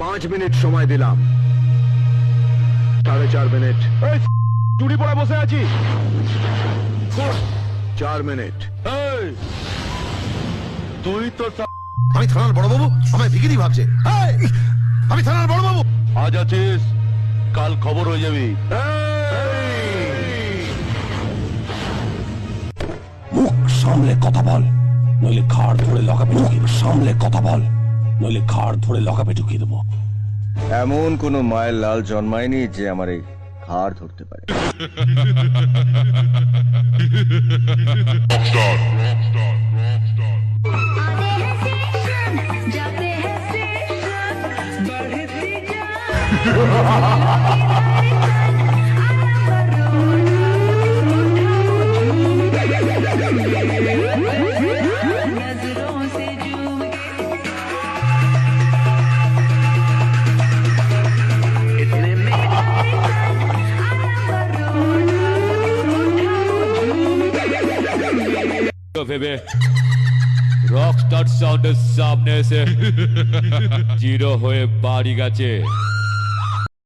5 minute সময় দিলাম। 4.5 minute. চুরি পড়া বসে আছি। 4 মিনিট। তুই তো আমি থানার বড়বাবু, আমায় ভিখিরি ভাবছে। আমি থানার বড়বাবু। আজ আছিস, কাল খবর হয়ে যাবি। মুখ সামলে কথা বল, নইলে ঘাড় ধরে লকাপে ঢুকিয়ে দেবো। সামলে কথা বল, নইলে ঘাড় ধরে লকাপে ঢুকিয়ে দেবো। এমন কোন মায়ের লাল জন্মায়নি যে আমার এই ঘাড় ধরতে পারে। ভেবে রকস্টার সাউন্ডের সামনে এসে জিরো হয়ে বাড়ি গেছে।